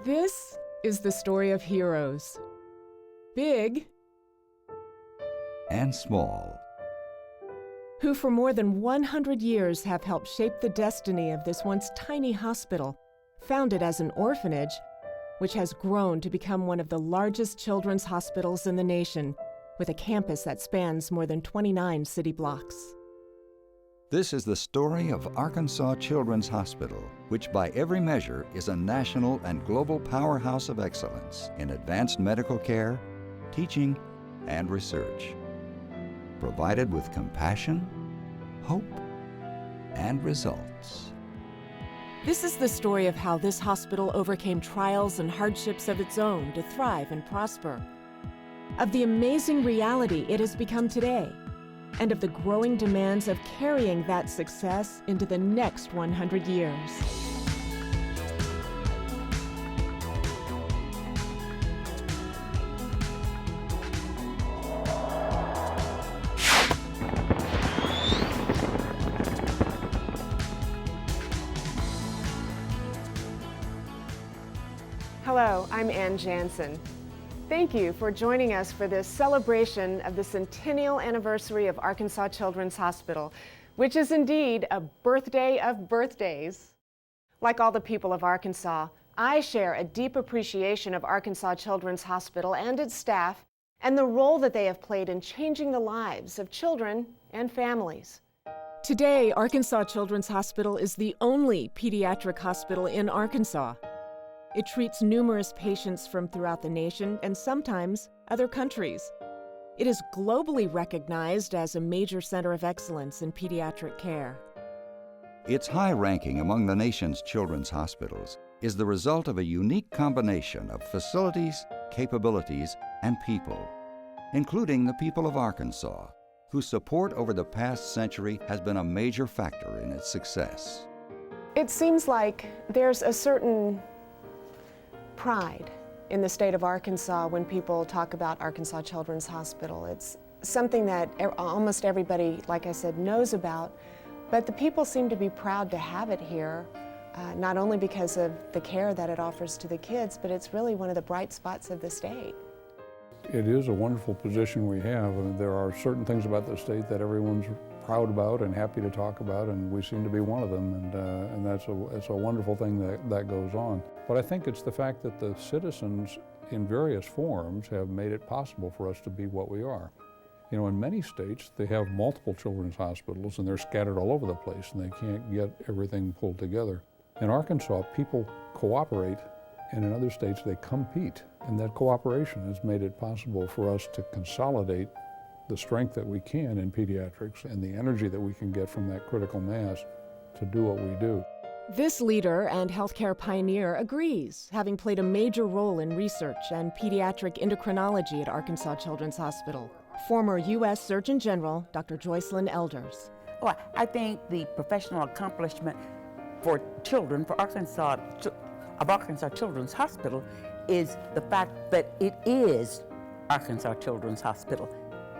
This is the story of heroes. Big and small. Who for more than 100 years have helped shape the destiny of this once tiny hospital, founded as an orphanage, which has grown to become one of the largest children's hospitals in the nation, with a campus that spans more than 29 city blocks. This is the story of Arkansas Children's Hospital, which by every measure is a national and global powerhouse of excellence in advanced medical care, teaching, and research. Provided with compassion, hope, and results. This is the story of how this hospital overcame trials and hardships of its own to thrive and prosper, of the amazing reality it has become today, and of the growing demands of carrying that success into the next 100 years. Hello, I'm Ann Jansen. Thank you for joining us for this celebration of the centennial anniversary of Arkansas Children's Hospital, which is indeed a birthday of birthdays. Like all the people of Arkansas, I share a deep appreciation of Arkansas Children's Hospital and its staff and the role that they have played in changing the lives of children and families. Today, Arkansas Children's Hospital is the only pediatric hospital in Arkansas. It treats numerous patients from throughout the nation and sometimes other countries. It is globally recognized as a major center of excellence in pediatric care. Its high ranking among the nation's children's hospitals is the result of a unique combination of facilities, capabilities, and people, including the people of Arkansas, whose support over the past century has been a major factor in its success. It seems like there's a certain pride in the state of Arkansas when people talk about Arkansas Children's Hospital. It's something that almost everybody, like I said, knows about, but the people seem to be proud to have it here, not only because of the care that it offers to the kids, but it's really one of the bright spots of the state. It is a wonderful position we have. I mean, there are certain things about the state that everyone's proud about and happy to talk about, and we seem to be one of them, and it's a wonderful thing that goes on. But I think it's the fact that the citizens in various forms have made it possible for us to be what we are. You know, in many states, they have multiple children's hospitals and they're scattered all over the place and they can't get everything pulled together. In Arkansas, people cooperate, and in other states, they compete. And that cooperation has made it possible for us to consolidate the strength that we can in pediatrics and the energy that we can get from that critical mass to do what we do. This leader and healthcare pioneer agrees, having played a major role in research and pediatric endocrinology at Arkansas Children's Hospital. Former U.S. Surgeon General Dr. Joycelyn Elders. Well, I think the professional accomplishment for children, for Arkansas Children's Hospital, is the fact that it is Arkansas Children's Hospital.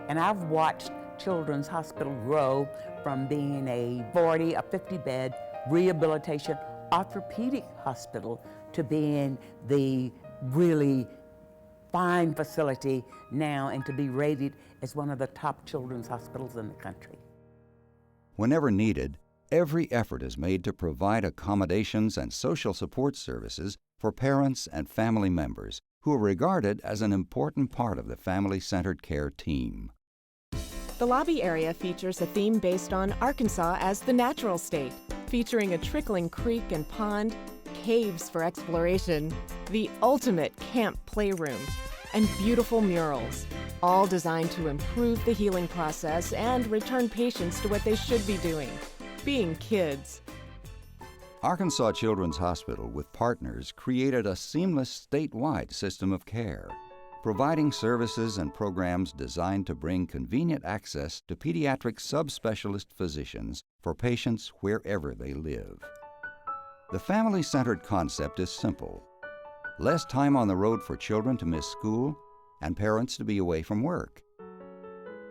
And I've watched Children's Hospital grow from being a 40, a 50-bed rehabilitation orthopedic hospital to being the really fine facility now and to be rated as one of the top children's hospitals in the country. Whenever needed, every effort is made to provide accommodations and social support services for parents and family members who are regarded as an important part of the family-centered care team. The lobby area features a theme based on Arkansas as the natural state, featuring a trickling creek and pond, caves for exploration, the ultimate camp playroom, and beautiful murals, all designed to improve the healing process and return patients to what they should be doing, being kids. Arkansas Children's Hospital with partners created a seamless statewide system of care, providing services and programs designed to bring convenient access to pediatric subspecialist physicians for patients wherever they live. The family-centered concept is simple: less time on the road for children to miss school and parents to be away from work.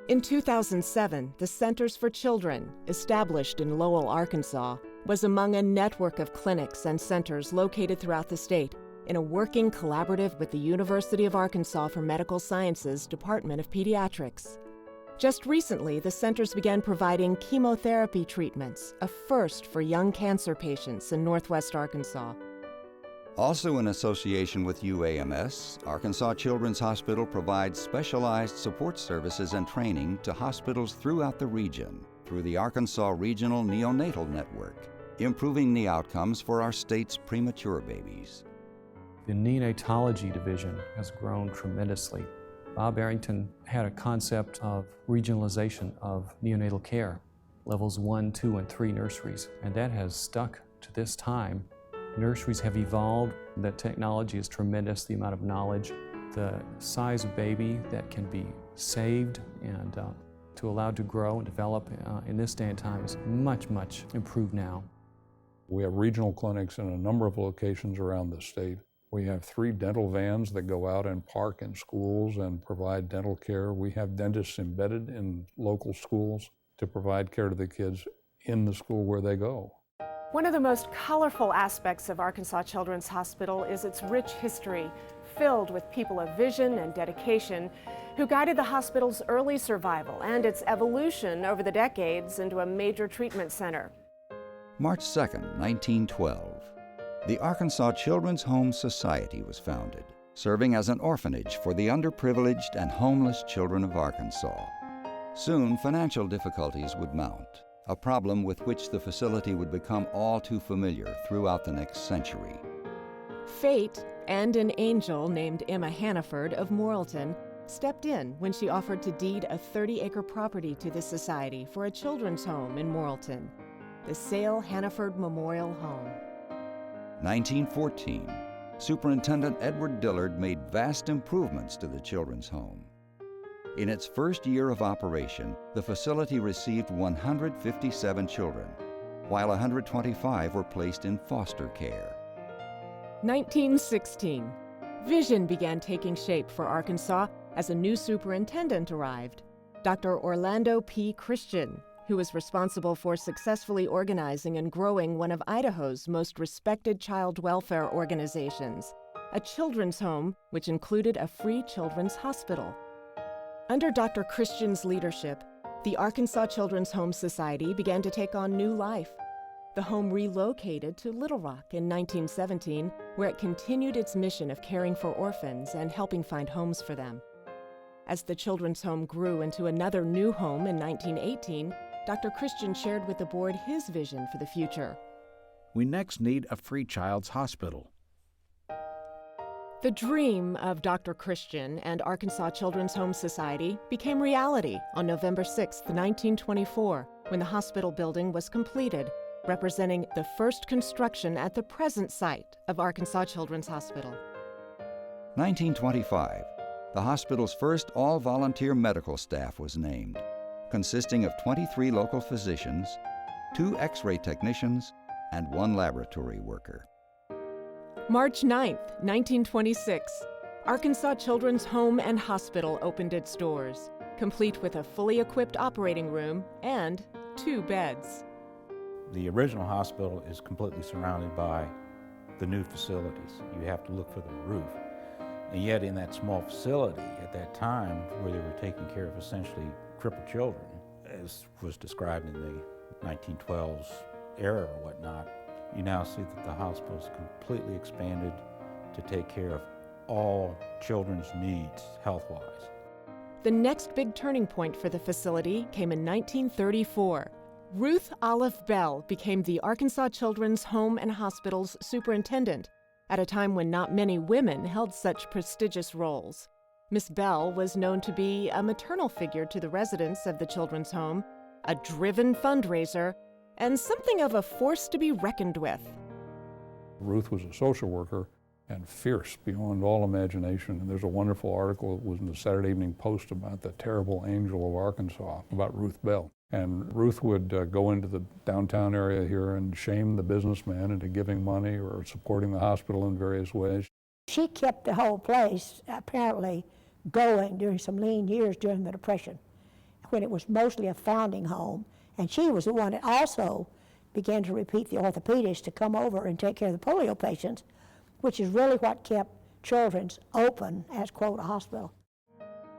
In 2007, the Centers for Children, established in Lowell, Arkansas, was among a network of clinics and centers located throughout the state, in a working collaborative with the University of Arkansas for Medical Sciences Department of Pediatrics. Just recently, the centers began providing chemotherapy treatments, a first for young cancer patients in Northwest Arkansas. Also in association with UAMS, Arkansas Children's Hospital provides specialized support services and training to hospitals throughout the region through the Arkansas Regional Neonatal Network, improving the outcomes for our state's premature babies. The neonatology division has grown tremendously. Bob Arrington had a concept of regionalization of neonatal care, levels 1, 2, and 3 nurseries, and that has stuck to this time. Nurseries have evolved, the technology is tremendous, the amount of knowledge, the size of baby that can be saved and to allow to grow and develop in this day and time is much, much improved now. We have regional clinics in a number of locations around the state. We have 3 dental vans that go out and park in schools and provide dental care. We have dentists embedded in local schools to provide care to the kids in the school where they go. One of the most colorful aspects of Arkansas Children's Hospital is its rich history, filled with people of vision and dedication who guided the hospital's early survival and its evolution over the decades into a major treatment center. March 2, 1912. The Arkansas Children's Home Society was founded, serving as an orphanage for the underprivileged and homeless children of Arkansas. Soon, financial difficulties would mount, a problem with which the facility would become all too familiar throughout the next century. Fate and an angel named Emma Hannaford of Morrilton stepped in when she offered to deed a 30-acre property to the society for a children's home in Morrilton, the Sale Hannaford Memorial Home. 1914, Superintendent Edward Dillard made vast improvements to the children's home. In its first year of operation, the facility received 157 children, while 125 were placed in foster care. 1916, vision began taking shape for Arkansas as a new superintendent arrived, Dr. Orlando P. Christian, who was responsible for successfully organizing and growing one of Idaho's most respected child welfare organizations, a children's home which included a free children's hospital. Under Dr. Christian's leadership, the Arkansas Children's Home Society began to take on new life. The home relocated to Little Rock in 1917, where it continued its mission of caring for orphans and helping find homes for them. As the children's home grew into another new home in 1918, Dr. Christian shared with the board his vision for the future. We next need a free child's hospital. The dream of Dr. Christian and Arkansas Children's Home Society became reality on November 6, 1924, when the hospital building was completed, representing the first construction at the present site of Arkansas Children's Hospital. 1925, the hospital's first all-volunteer medical staff was named, consisting of 23 local physicians, 2 X-ray technicians, and 1 laboratory worker. March 9, 1926, Arkansas Children's Home and Hospital opened its doors, complete with a fully equipped operating room and 2 beds. The original hospital is completely surrounded by the new facilities. You have to look for the roof. And yet in that small facility at that time, where they were taking care of essentially crippled children, as was described in the 1912s era or whatnot, you now see that the hospital is completely expanded to take care of all children's needs health-wise. The next big turning point for the facility came in 1934. Ruth Olive Bell became the Arkansas Children's Home and Hospital's superintendent at a time when not many women held such prestigious roles. Miss Bell was known to be a maternal figure to the residents of the children's home, a driven fundraiser, and something of a force to be reckoned with. Ruth was a social worker and fierce beyond all imagination. And there's a wonderful article that was in the Saturday Evening Post about the terrible angel of Arkansas, about Ruth Bell. And Ruth would go into the downtown area here and shame the businessman into giving money or supporting the hospital in various ways. She kept the whole place apparently going during some lean years during the Depression, when it was mostly a founding home. And she was the one that also began to repeat the orthopedists to come over and take care of the polio patients, which is really what kept Children's open as, quote, a hospital.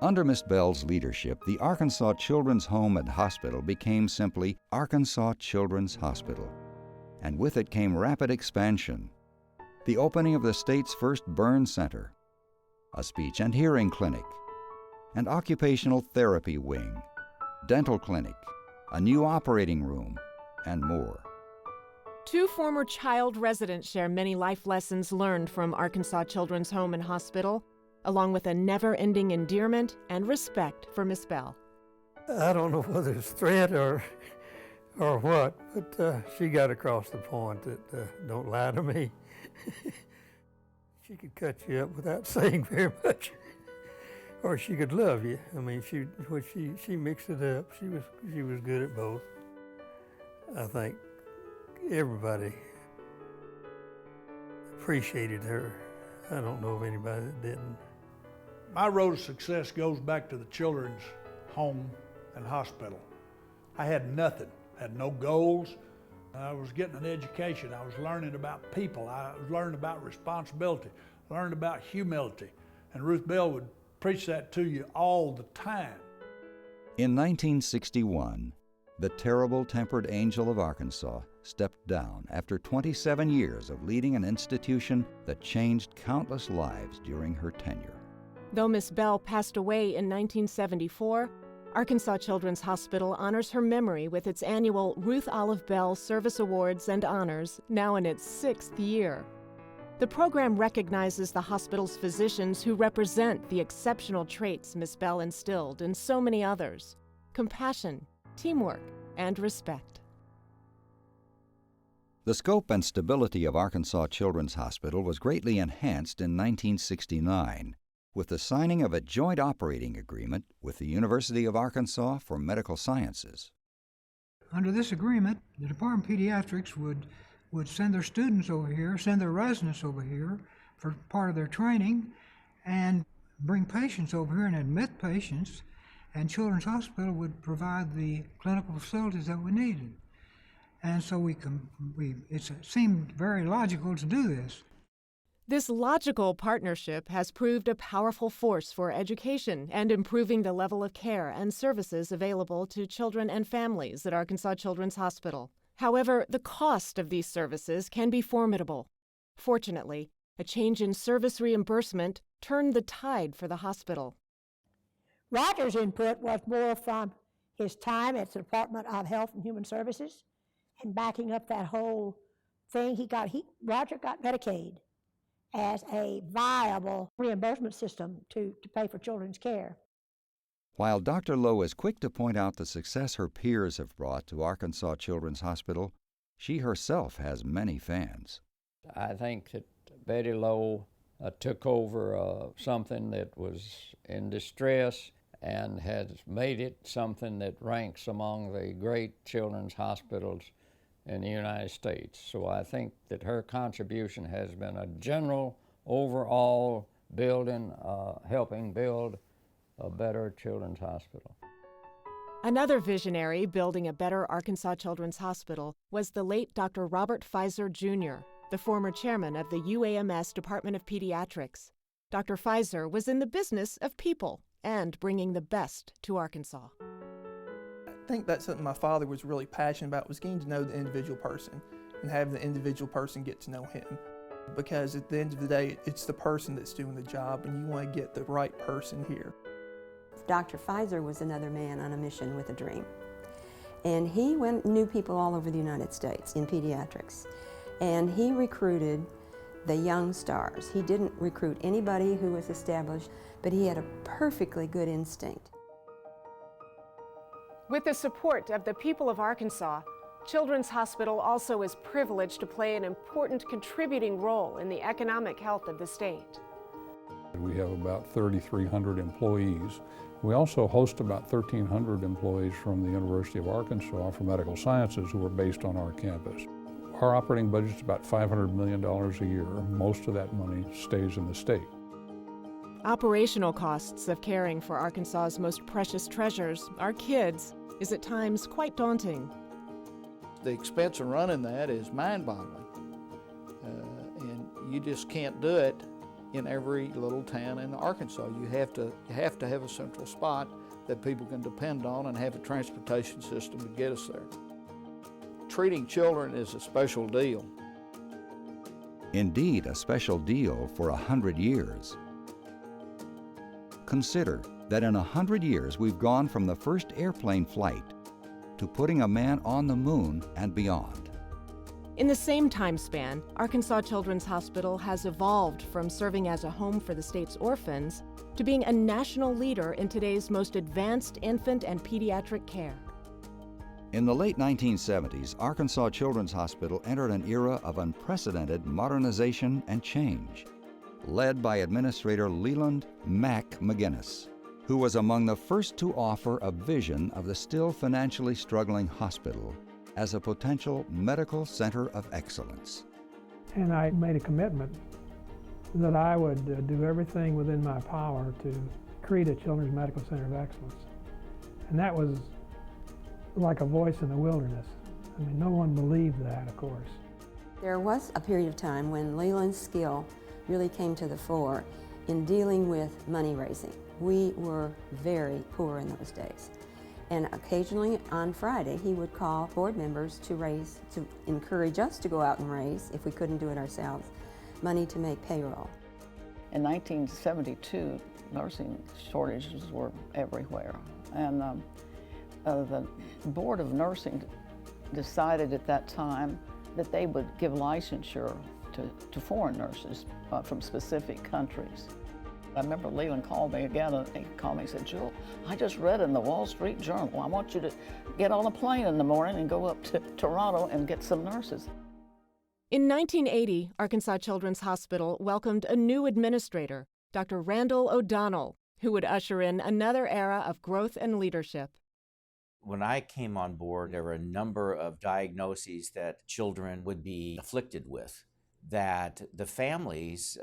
Under Miss Bell's leadership, the Arkansas Children's Home and Hospital became simply Arkansas Children's Hospital. And with it came rapid expansion. The opening of the state's first burn center, a speech and hearing clinic, an occupational therapy wing, dental clinic, a new operating room, and more. Two former child residents share many life lessons learned from Arkansas Children's Home and Hospital, along with a never-ending endearment and respect for Miss Bell. I don't know whether it's threat or what, but she got across the point that don't lie to me. She could cut you up without saying very much, or she could love you. I mean, she mixed it up. She was good at both. I think everybody appreciated her. I don't know of anybody that didn't. My road to success goes back to the Children's Home and Hospital. I had nothing, had no goals. I was getting an education. I was learning about people. I was learning about responsibility, learning about humility. And Ruth Bell would preach that to you all the time. In 1961, the terrible tempered angel of Arkansas stepped down after 27 years of leading an institution that changed countless lives during her tenure. Though Miss Bell passed away in 1974, Arkansas Children's Hospital honors her memory with its annual Ruth Olive Bell Service Awards and Honors, now in its 6th year. The program recognizes the hospital's physicians who represent the exceptional traits Miss Bell instilled in so many others: compassion, teamwork, and respect. The scope and stability of Arkansas Children's Hospital was greatly enhanced in 1969 with the signing of a joint operating agreement with the University of Arkansas for Medical Sciences. Under this agreement, the Department of Pediatrics would send their students over here, send their residents over here for part of their training, and bring patients over here and admit patients, and Children's Hospital would provide the clinical facilities that we needed. And so it seemed very logical to do this. This logical partnership has proved a powerful force for education and improving the level of care and services available to children and families at Arkansas Children's Hospital. However, the cost of these services can be formidable. Fortunately, a change in service reimbursement turned the tide for the hospital. Roger's input was more from his time at the Department of Health and Human Services and backing up that whole thing. Roger got Medicaid as a viable reimbursement system to pay for children's care. While Dr. Lowe is quick to point out the success her peers have brought to Arkansas Children's Hospital, she herself has many fans. I think that Betty Lowe took over something that was in distress and has made it something that ranks among the great children's hospitals in the United States. So I think that her contribution has been a general overall building, helping build a better children's hospital. Another visionary building a better Arkansas Children's Hospital was the late Dr. Robert Pfizer Jr., the former chairman of the UAMS Department of Pediatrics. Dr. Pfizer was in the business of people and bringing the best to Arkansas. I think that's something my father was really passionate about, was getting to know the individual person and having the individual person get to know him. Because at the end of the day, it's the person that's doing the job, and you want to get the right person here. Dr. Pfizer was another man on a mission with a dream. And he knew people all over the United States in pediatrics. And he recruited the young stars. He didn't recruit anybody who was established, but he had a perfectly good instinct. With the support of the people of Arkansas, Children's Hospital also is privileged to play an important contributing role in the economic health of the state. We have about 3,300 employees. We also host about 1,300 employees from the University of Arkansas for Medical Sciences who are based on our campus. Our operating budget is about $500 million a year. Most of that money stays in the state. Operational costs of caring for Arkansas's most precious treasures, our kids, is at times quite daunting. The expense of running that is mind-boggling. And You just can't do it in every little town in Arkansas. You have to have a central spot that people can depend on and have a transportation system to get us there. Treating children is a special deal. Indeed, a special deal for 100 years. Consider that in 100 years we've gone from the first airplane flight to putting a man on the moon and beyond. In the same time span, Arkansas Children's Hospital has evolved from serving as a home for the state's orphans to being a national leader in today's most advanced infant and pediatric care. In the late 1970s, Arkansas Children's Hospital entered an era of unprecedented modernization and change, led by Administrator Leland "Mac" McGinnis, who was among the first to offer a vision of the still financially struggling hospital as a potential medical center of excellence. And I made a commitment that I would do everything within my power to create a Children's Medical Center of Excellence. And that was like a voice in the wilderness. I mean, no one believed that, of course. There was a period of time when Leland's skill really came to the fore in dealing with money raising. We were very poor in those days. And occasionally on Friday, he would call board members to encourage us to go out and raise, if we couldn't do it ourselves, money to make payroll. In 1972, nursing shortages were everywhere. And the Board of Nursing decided at that time that they would give licensure to foreign nurses from specific countries. I remember Leland called me again, and he called me and said, "Jewel, I just read in the Wall Street Journal, I want you to get on a plane in the morning and go up to Toronto and get some nurses." In 1980, Arkansas Children's Hospital welcomed a new administrator, Dr. Randall O'Donnell, who would usher in another era of growth and leadership. When I came on board, there were a number of diagnoses that children would be afflicted with, that the families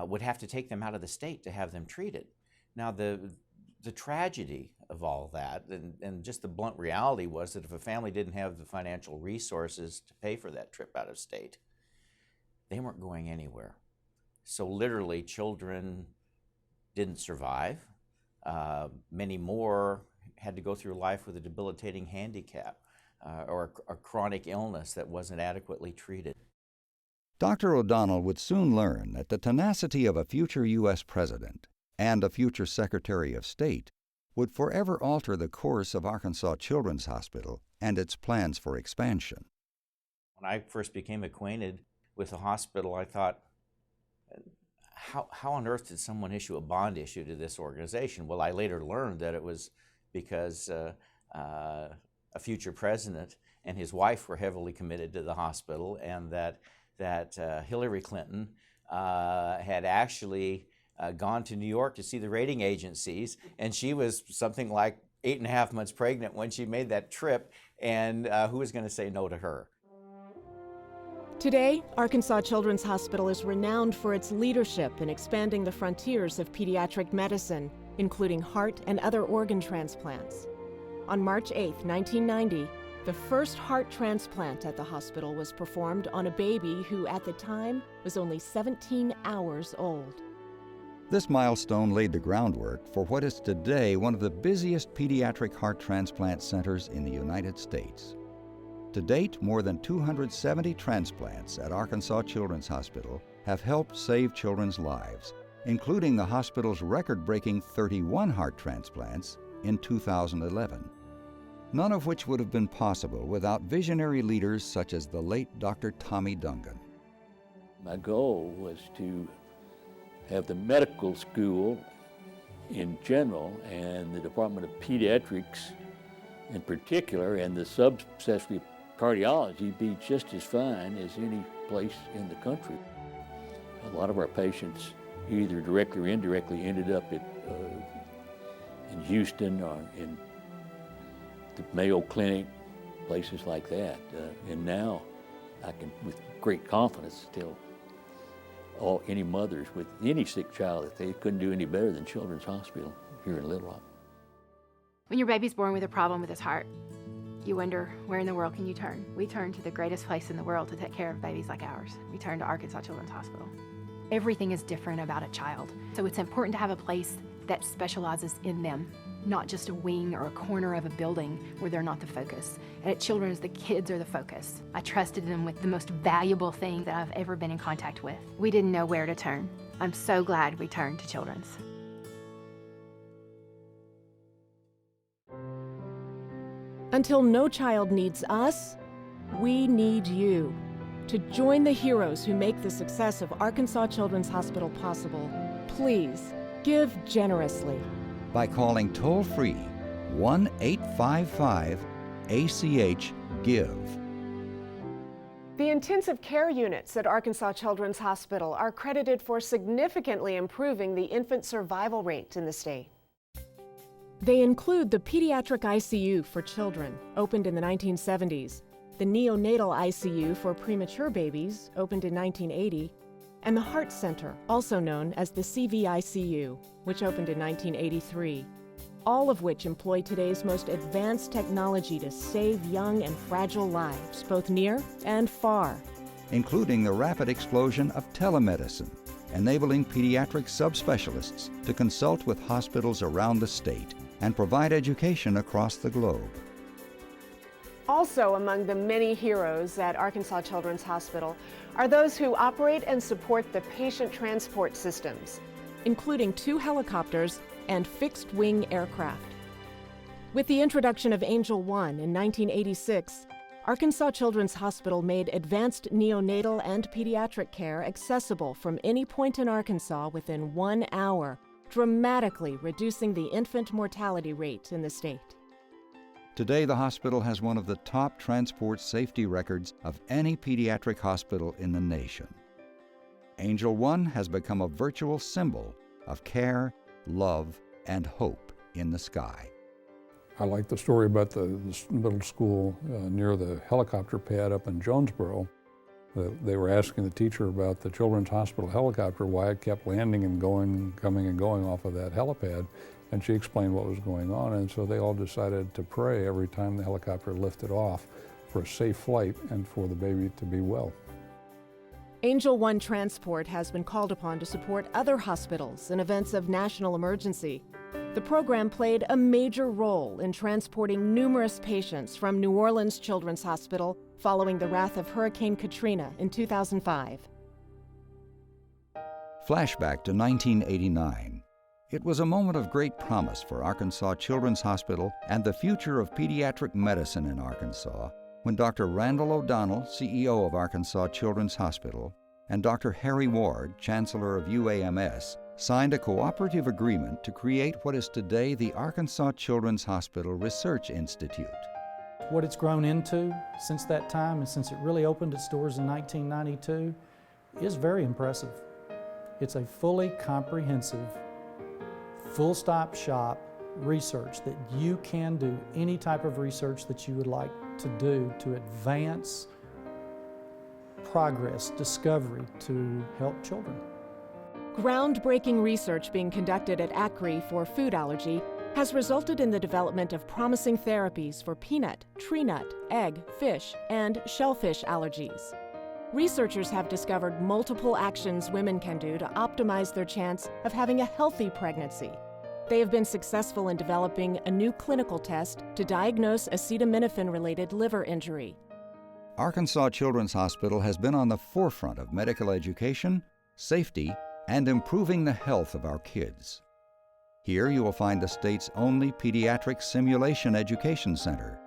would have to take them out of the state to have them treated. Now, the tragedy of all that, and just the blunt reality, was that if a family didn't have the financial resources to pay for that trip out of state, they weren't going anywhere. So literally, children didn't survive. Many more had to go through life with a debilitating handicap or a chronic illness that wasn't adequately treated. Dr. O'Donnell would soon learn that the tenacity of a future U.S. president and a future Secretary of State would forever alter the course of Arkansas Children's Hospital and its plans for expansion. When I first became acquainted with the hospital, I thought, how on earth did someone issue a bond issue to this organization? Well, I later learned that it was because a future president and his wife were heavily committed to the hospital, and that Hillary Clinton had actually gone to New York to see the rating agencies, and she was something like 8.5 months pregnant when she made that trip, and who was going to say no to her? Today, Arkansas Children's Hospital is renowned for its leadership in expanding the frontiers of pediatric medicine, including heart and other organ transplants. On March 8, 1990, the first heart transplant at the hospital was performed on a baby who at the time was only 17 hours old. This milestone laid the groundwork for what is today one of the busiest pediatric heart transplant centers in the United States. To date, more than 270 transplants at Arkansas Children's Hospital have helped save children's lives, including the hospital's record-breaking 31 heart transplants in 2011. None of which would have been possible without visionary leaders such as the late Dr. Tommy Dungan. My goal was to have the medical school in general and the Department of Pediatrics in particular and the subspecialty cardiology be just as fine as any place in the country. A lot of our patients, either directly or indirectly, ended up in Houston or in the Mayo Clinic, places like that. And now I can, with great confidence, tell any mothers with any sick child that they couldn't do any better than Children's Hospital here in Little Rock. When your baby's born with a problem with his heart, You wonder, where in the world can you turn? We turn to the greatest place in the world to take care of babies like ours. We turn to Arkansas Children's Hospital. Everything is different about a child, so it's important to have a place that specializes in them, not just a wing or a corner of a building where they're not the focus. And at Children's, the kids are the focus. I trusted them with the most valuable thing that I've ever been in contact with. We didn't know where to turn. I'm so glad we turned to Children's. Until no child needs us, we need you. To join the heroes who make the success of Arkansas Children's Hospital possible, please give generously. By calling toll-free 1-855-ACH-GIVE. The intensive care units at Arkansas Children's Hospital are credited for significantly improving the infant survival rate in the state. They include the pediatric ICU for children, opened in the 1970s, the neonatal ICU for premature babies, opened in 1980, and the Heart Center, also known as the CVICU, which opened in 1983, all of which employ today's most advanced technology to save young and fragile lives, both near and far. Including the rapid explosion of telemedicine, enabling pediatric subspecialists to consult with hospitals around the state and provide education across the globe. Also among the many heroes at Arkansas Children's Hospital are those who operate and support the patient transport systems, including 2 helicopters and fixed-wing aircraft. With the introduction of Angel 1 in 1986, Arkansas Children's Hospital made advanced neonatal and pediatric care accessible from any point in Arkansas within 1 hour, dramatically reducing the infant mortality rate in the state. Today, the hospital has one of the top transport safety records of any pediatric hospital in the nation. Angel 1 has become a virtual symbol of care, love, and hope in the sky. I like the story about the middle school near the helicopter pad up in Jonesboro. They were asking the teacher about the Children's Hospital helicopter, why it kept landing and coming and going off of that helipad, and she explained what was going on, and so they all decided to pray every time the helicopter lifted off for a safe flight and for the baby to be well. Angel 1 Transport has been called upon to support other hospitals in events of national emergency. The program played a major role in transporting numerous patients from New Orleans Children's Hospital following the wrath of Hurricane Katrina in 2005. Flashback to 1989. It was a moment of great promise for Arkansas Children's Hospital and the future of pediatric medicine in Arkansas when Dr. Randall O'Donnell, CEO of Arkansas Children's Hospital, and Dr. Harry Ward, Chancellor of UAMS, signed a cooperative agreement to create what is today the Arkansas Children's Hospital Research Institute. What it's grown into since that time and since it really opened its doors in 1992 is very impressive. It's a fully comprehensive, full-stop shop research that you can do any type of research that you would like to do to advance progress, discovery to help children. Groundbreaking research being conducted at ACRI for food allergy has resulted in the development of promising therapies for peanut, tree nut, egg, fish, and shellfish allergies. Researchers have discovered multiple actions women can do to optimize their chance of having a healthy pregnancy. They have been successful in developing a new clinical test to diagnose acetaminophen-related liver injury. Arkansas Children's Hospital has been on the forefront of medical education, safety, and improving the health of our kids. Here you will find the state's only pediatric simulation education center.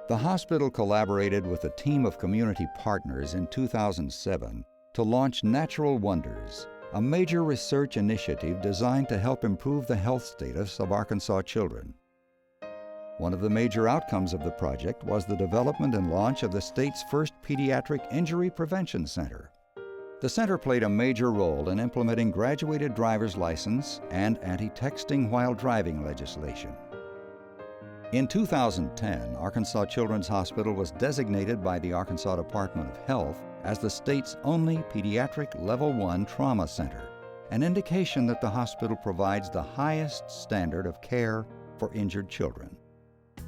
The hospital collaborated with a team of community partners in 2007 to launch Natural Wonders, a major research initiative designed to help improve the health status of Arkansas children. One of the major outcomes of the project was the development and launch of the state's first pediatric injury prevention center. The center played a major role in implementing graduated driver's license and anti-texting while driving legislation. In 2010, Arkansas Children's Hospital was designated by the Arkansas Department of Health as the state's only pediatric Level 1 trauma center, an indication that the hospital provides the highest standard of care for injured children.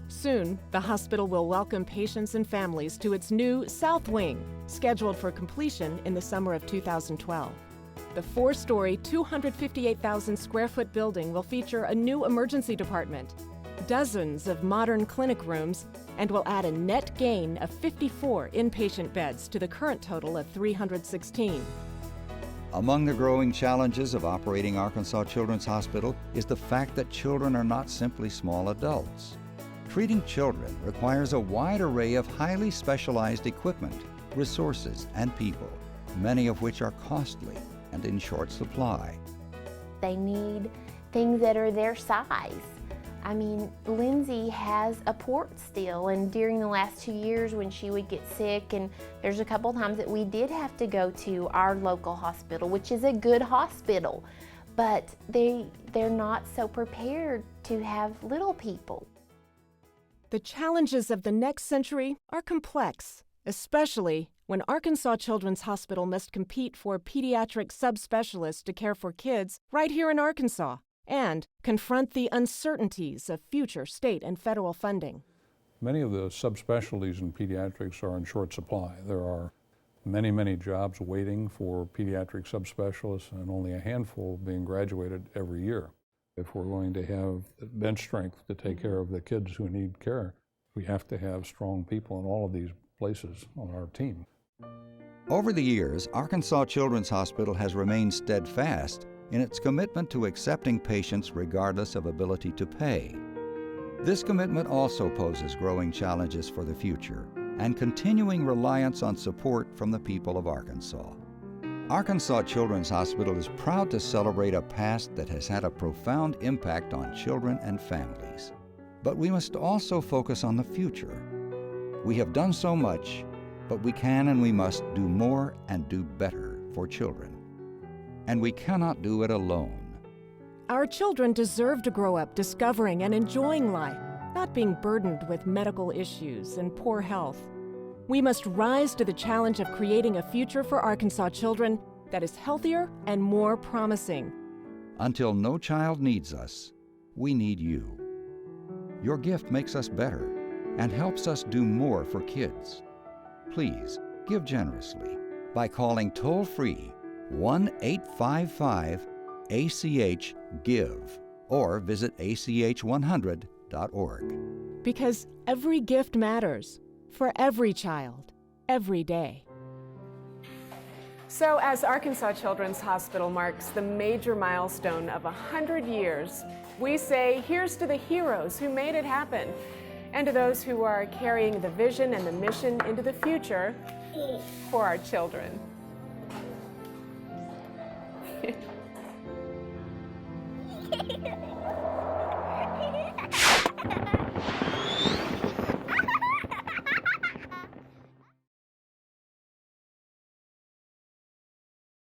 Soon, the hospital will welcome patients and families to its new South Wing, scheduled for completion in the summer of 2012. The 4-story, 258,000 square foot building will feature a new emergency department, dozens of modern clinic rooms, and will add a net gain of 54 inpatient beds to the current total of 316. Among the growing challenges of operating Arkansas Children's Hospital is the fact that children are not simply small adults. Treating children requires a wide array of highly specialized equipment, resources, and people, many of which are costly and in short supply. They need things that are their size. I mean, Lindsay has a port still, and during the last 2 years when she would get sick, and there's a couple times that we did have to go to our local hospital, which is a good hospital, but they're not so prepared to have little people. The challenges of the next century are complex, especially when Arkansas Children's Hospital must compete for pediatric subspecialists to care for kids right here in Arkansas and confront the uncertainties of future state and federal funding. Many of the subspecialties in pediatrics are in short supply. There are many, many jobs waiting for pediatric subspecialists and only a handful being graduated every year. If we're going to have bench strength to take care of the kids who need care, we have to have strong people in all of these places on our team. Over the years, Arkansas Children's Hospital has remained steadfast in its commitment to accepting patients regardless of ability to pay. This commitment also poses growing challenges for the future and continuing reliance on support from the people of Arkansas. Arkansas Children's Hospital is proud to celebrate a past that has had a profound impact on children and families. But we must also focus on the future. We have done so much, but we can and we must do more and do better for children. And we cannot do it alone. Our children deserve to grow up discovering and enjoying life, not being burdened with medical issues and poor health. We must rise to the challenge of creating a future for Arkansas children that is healthier and more promising. Until no child needs us, we need you. Your gift makes us better and helps us do more for kids. Please give generously by calling toll-free 1-855-ACH-GIVE or visit ach100.org. Because every gift matters. For every child, every day. So as Arkansas Children's Hospital marks the major milestone of 100 years, we say here's to the heroes who made it happen, and to those who are carrying the vision and the mission into the future for our children.